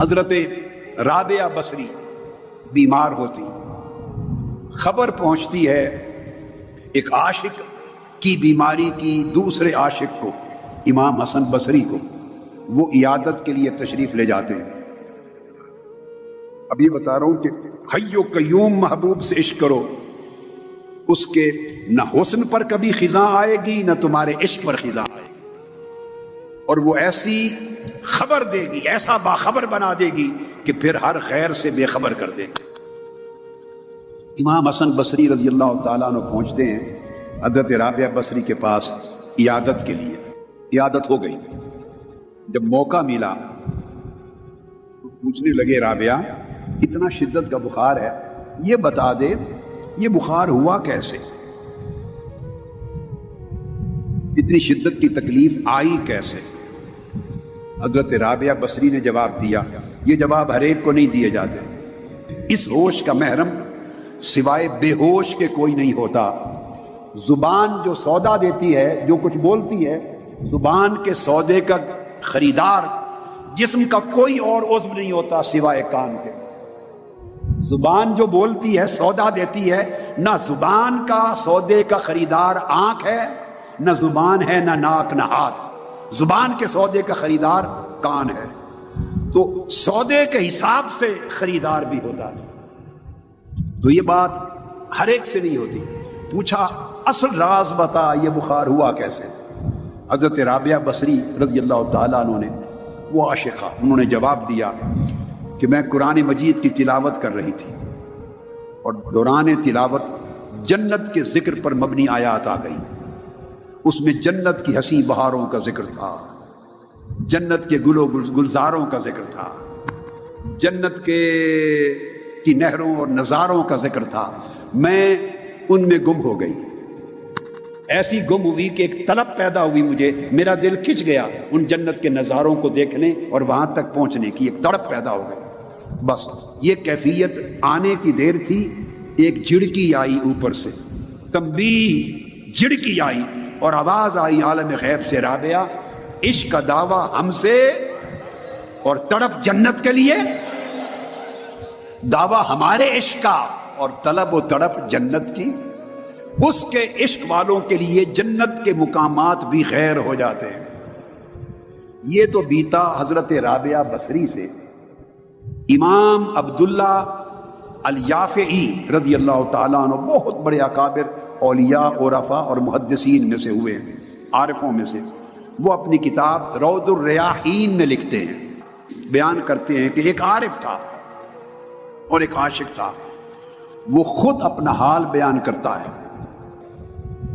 حضرت رابعہ بصری بیمار ہوتی، خبر پہنچتی ہے ایک عاشق کی بیماری کی دوسرے عاشق کو، امام حسن بصری کو، وہ عیادت کے لیے تشریف لے جاتے ہیں۔ اب یہ بتا رہا ہوں کہ حی و قیوم محبوب سے عشق کرو، اس کے نہ حسن پر کبھی خزاں آئے گی نہ تمہارے عشق پر خزاں آئے گی، اور وہ ایسی خبر دے گی، ایسا باخبر بنا دے گی کہ پھر ہر خیر سے بے خبر کر دے گی۔ امام حسن بصری رضی اللہ تعالیٰ عنہ پہنچتے ہیں حضرت رابعہ بصری کے پاس عیادت کے لیے۔ عیادت ہو گئی، جب موقع ملا تو پوچھنے لگے، رابعہ اتنا شدت کا بخار ہے، یہ بتا دے یہ بخار ہوا کیسے، اتنی شدت کی تکلیف آئی کیسے؟ حضرت رابعہ بصری نے جواب دیا، یہ جواب ہر ایک کو نہیں دیے جاتے، اس ہوش کا محرم سوائے بے ہوش کے کوئی نہیں ہوتا۔ زبان جو سودا دیتی ہے، جو کچھ بولتی ہے، زبان کے سودے کا خریدار جسم کا کوئی اور عضو نہیں ہوتا سوائے کان کے۔ زبان جو بولتی ہے، سودا دیتی ہے، نہ زبان کا سودے کا خریدار آنکھ ہے، نہ زبان ہے، نہ ناک، نہ ہاتھ۔ زبان کے سودے کا خریدار کان ہے، تو سودے کے حساب سے خریدار بھی ہوتا ہے۔ تو یہ بات ہر ایک سے نہیں ہوتی۔ پوچھا اصل راز بتا، یہ بخار ہوا کیسے؟ حضرت رابعہ بصری رضی اللہ تعالیٰ عنہ نے، وہ عاشقہ، انہوں نے جواب دیا کہ میں قرآن مجید کی تلاوت کر رہی تھی، اور دوران تلاوت جنت کے ذکر پر مبنی آیات آ گئی۔ اس میں جنت کی حسین بہاروں کا ذکر تھا، جنت کے گل و گلزاروں کا ذکر تھا، جنت کی نہروں اور نظاروں کا ذکر تھا۔ میں ان میں گم ہو گئی، ایسی گم ہوئی کہ ایک طلب پیدا ہوئی مجھے، میرا دل کھنچ گیا ان جنت کے نظاروں کو دیکھنے اور وہاں تک پہنچنے کی، ایک تڑپ پیدا ہو گئی۔ بس یہ کیفیت آنے کی دیر تھی، ایک جھڑکی آئی اوپر سے، تنبیہ، جھڑکی آئی اور آواز آئی عالم غیب سے، رابعہ عشق کا دعویٰ ہم سے اور تڑپ جنت کے لیے، دعویٰ ہمارے عشق کا اور طلب و تڑپ جنت کی۔ اس کے عشق والوں کے لیے جنت کے مقامات بھی خیر ہو جاتے ہیں۔ یہ تو بیتا حضرت رابعہ بصری سے۔ امام عبداللہ الیافعی رضی اللہ تعالیٰ عنہ بہت بڑے اکابر اولیاء، عرفاء اور محدثین میں سے ہوئے ہیں، عارفوں میں سے۔ وہ اپنی کتاب روض الریاحین میں لکھتے ہیں، بیان کرتے ہیں کہ ایک عارف تھا اور ایک عاشق تھا۔ وہ خود اپنا حال بیان کرتا ہے۔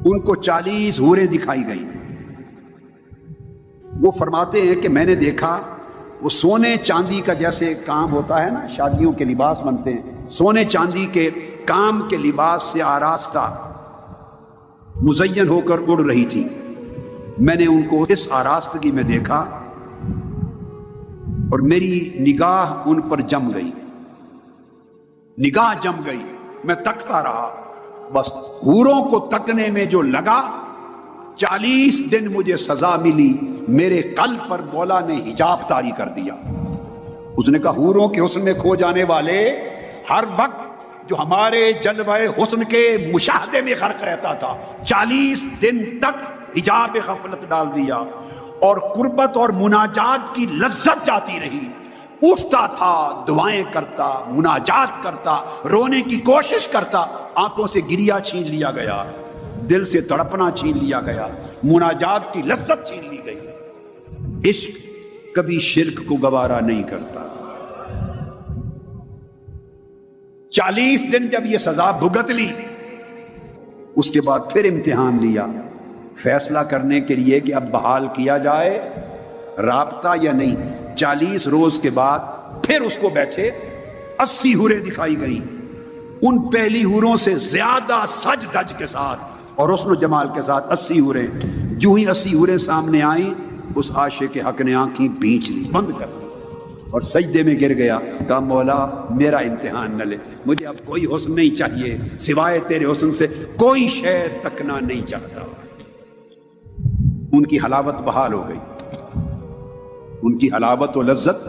ان کو 40 حوریں دکھائی گئیں۔ وہ فرماتے ہیں کہ میں نے دیکھا وہ سونے چاندی کا جیسے کام ہوتا ہے نا، شادیوں کے لباس بنتے ہیں، سونے چاندی کے کام کے لباس سے آراستہ مزین ہو کر اڑ رہی تھی۔ میں نے ان کو اس آراستگی میں دیکھا اور میری نگاہ ان پر جم گئی، نگاہ جم گئی، میں تکتا رہا۔ بس حوروں کو تکنے میں جو لگا، 40 دن مجھے سزا ملی، میرے قلب پر مولا نے حجاب طاری کر دیا۔ اس نے کہا حوروں کے حسن میں کھو جانے والے ہر وقت جو ہمارے جلوہ حسن کے مشاہدے میں غرق رہتا تھا، 40 دن تک حجاب غفلت ڈال دیا، اور قربت اور مناجات کی لذت جاتی رہی۔ اٹھتا تھا، دعائیں کرتا، مناجات کرتا، رونے کی کوشش کرتا، آنکھوں سے گریا چھین لیا گیا، دل سے تڑپنا چھین لیا گیا، مناجات کی لذت چھین لی گئی۔ عشق کبھی شرک کو گوارا نہیں کرتا۔ 40 دن جب یہ سزا بھگت لی، اس کے بعد پھر امتحان لیا، فیصلہ کرنے کے لیے کہ اب بحال کیا جائے رابطہ یا نہیں۔ 40 روز کے بعد پھر اس کو بیٹھے، 80 حوریں دکھائی گئیں، ان پہلی حوروں سے زیادہ سج دھج کے ساتھ اور حسن و جمال کے ساتھ 80 حوریں۔ جو ہی 80 حوریں سامنے آئیں، اس عاشق کے حق نے آنکھیں بھینچ لی، بند کر دی اور سجدے میں گر گیا۔ کہا مولا میرا امتحان نہ لے، مجھے اب کوئی حسن نہیں چاہیے، سوائے تیرے حسن سے کوئی شے تکنا نہیں چاہتا۔ ان کی حلاوت بحال ہو گئی، ان کی حلاوت و لذت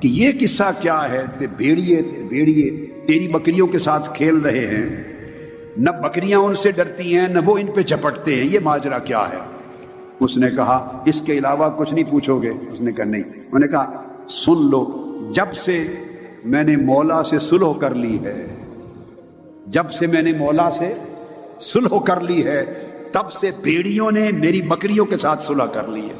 کہ یہ قصہ کیا ہے؟ بھیڑیے تیری بکریوں کے ساتھ کھیل رہے ہیں، نہ بکریاں ان سے ڈرتی ہیں نہ وہ ان پہ جھپٹتے ہیں، یہ ماجرا کیا ہے؟ اس نے کہا اس کے علاوہ کچھ نہیں پوچھو گے؟ اس نے کہا نہیں۔ انہوں نے کہا سن لو، جب سے میں نے مولا سے صلح کر لی ہے، جب سے میں نے مولا سے صلح کر لی ہے، تب سے بھیڑیوں نے میری بکریوں کے ساتھ صلح کر لی ہے۔